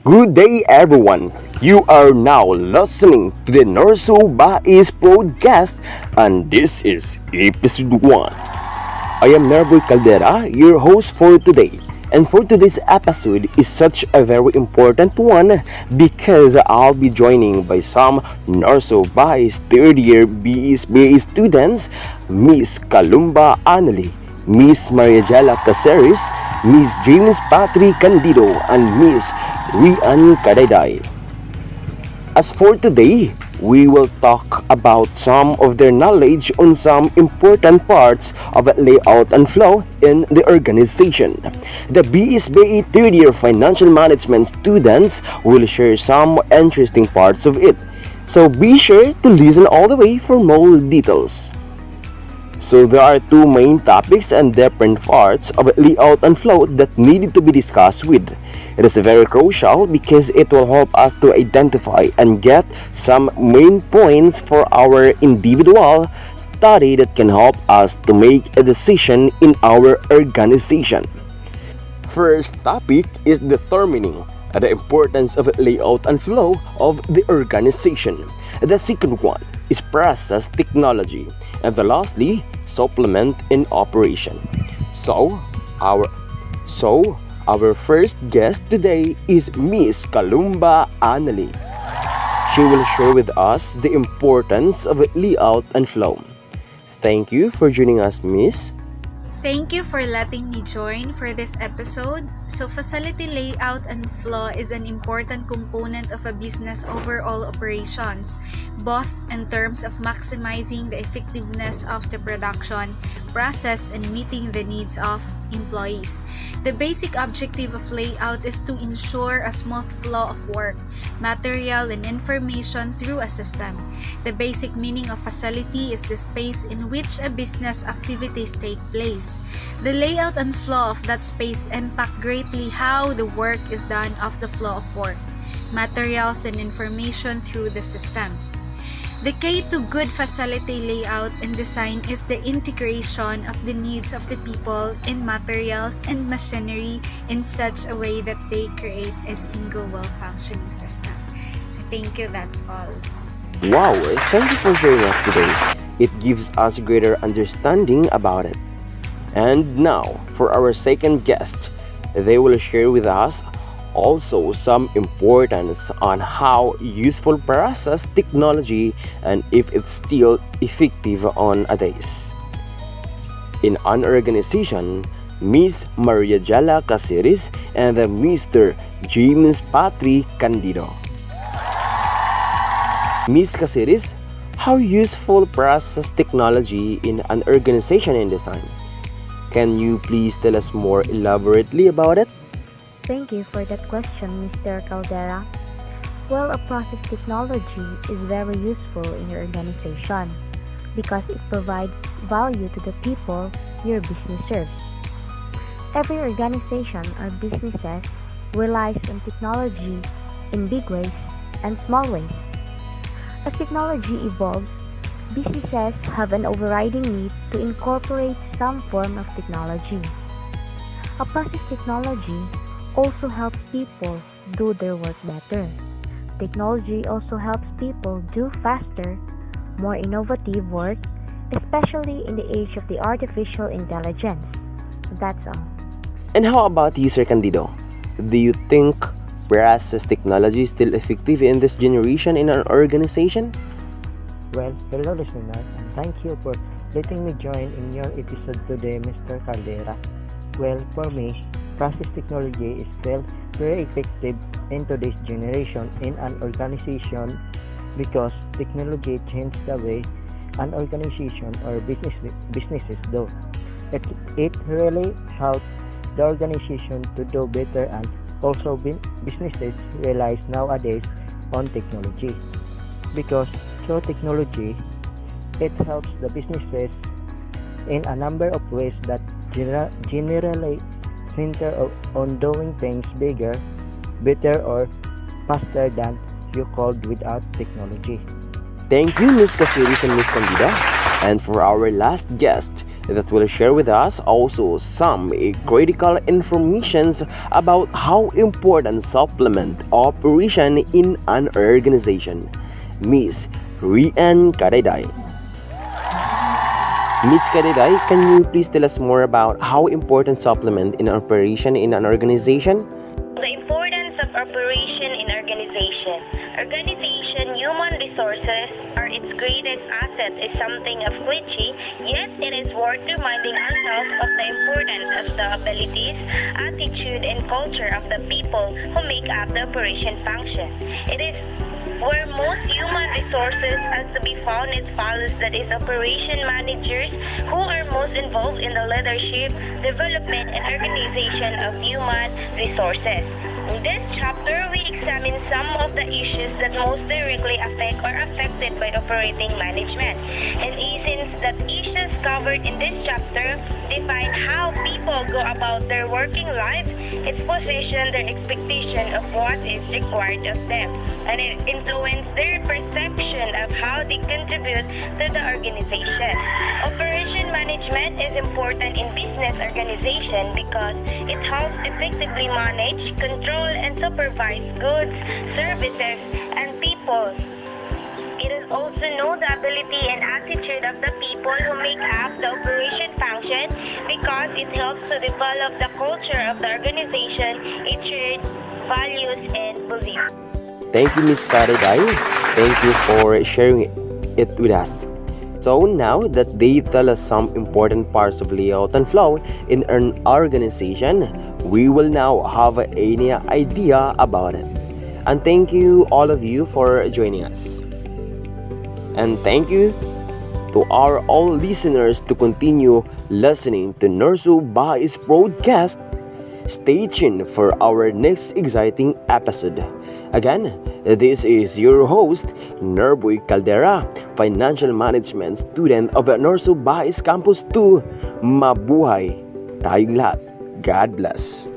Good day, everyone. You are now listening to the Norso Bais podcast, and this is episode 1. I am Nervoy Caldera, your host for today. And for today's episode is such a very important one because I'll be joining by some Norso Bais third year BSBA students, Miss Kalumba Anali, Miss Mariajela Caceres, Miss James Patri Candido, and Miss Rian Kadayday. As for today, we will talk about some of their knowledge on some important parts of layout and flow in the organization. The BSBA third year financial management students will share some interesting parts of it. So be sure to listen all the way for more details. So there are two main topics and different parts of layout and flow that needed to be discussed with. It is very crucial because it will help us to identify and get some main points for our individual study that can help us to make a decision in our organization. First topic is determining the importance of layout and flow of the organization. The second one is process technology, and the lastly, supplement in operation. So our first guest today is Miss Kalumba Anali. She will share with us the importance of layout and flow. Thank you for joining us, Miss. Thank you for letting me join for this episode. So, facility layout and flow is an important component of a business overall operations, both in terms of maximizing the effectiveness of the production process and meeting the needs of employees. The basic objective of layout is to ensure a smooth flow of work, material, and information through a system. The basic meaning of facility is the space in which a business activities take place. The layout and flow of that space impact greatly how the work is done of the flow of work, materials, and information through the system. The key to good facility layout and design is the integration of the needs of the people and materials and machinery in such a way that they create a single well-functioning system. So thank you, that's all. Wow, thank you for sharing us today. It gives us greater understanding about it. And now, for our second guest, they will share with us also some importance on how useful process technology and if it's still effective on a days. In an organization, Miss Maria Jala Caceres and Mr. James Patri Candido. Miss Caceres, how useful process technology in an organization in design? Can you please tell us more elaborately about it? Thank you for that question, Mr. Caldera. Well, a process technology is very useful in your organization because it provides value to the people your business serves. Every organization or businesses relies on technology in big ways and small ways. As technology evolves, businesses have an overriding need to incorporate some form of technology. A process technology also helps people do their work better. Technology also helps people do faster, more innovative work, especially in the age of the artificial intelligence. That's all. And how about you, Sir Candido? Do you think process technology is still effective in this generation in an organization? Well, hello listeners, and thank you for letting me join in your episode today, Mr. Caldera. Well, for me, process technology is still very effective in today's generation in an organization because technology changes the way an organization or businesses do. It really helps the organization to do better, and also businesses realize nowadays on technology because through technology it helps the businesses in a number of ways that generally center on doing things bigger, better, or faster than you could without technology. Thank you, Miss Caceres and Miss Candida. And for our last guest, that will share with us also some critical informations about how important supplement operation in an organization. Miss Rian Kadayday. Miss Kadayday, can you please tell us more about how important supplement in operation in an organization? The importance of operation in organization. Organization human resources are its greatest asset is something of cliche, yet it is worth reminding ourselves of the importance of the abilities, attitude, and culture of the people who make up the operation function. It is where most human resources are to be found is follows, that is operation managers who are most involved in the leadership, development, and organization of human resources. In this chapter, we examine some of the issues that most directly affect or affected by operating management. And since the issues covered in this chapter define how people go about their working life, it positions their expectation of what is required of them, and it influences their perception of how they contribute to the organization. Operation management is important in business organization because it helps effectively manage, control, and supervise goods, services, and people. It is also know the ability and attitude of the people who make up the operation function because it helps to develop the culture of the organization, its values, and beliefs. Thank you, Miss Kadayday. Thank you for sharing it with us. So now that they tell us some important parts of layout and flow in an organization, we will now have any idea about it. And thank you all of you for joining us. And thank you to our all listeners to continue listening to Nursu Bai's broadcast. Stay tuned for our next exciting episode. Again, this is your host, Nerboy Caldera, Financial Management student of Nursu Bai's Campus 2. Mabuhay tayong lahat. God bless.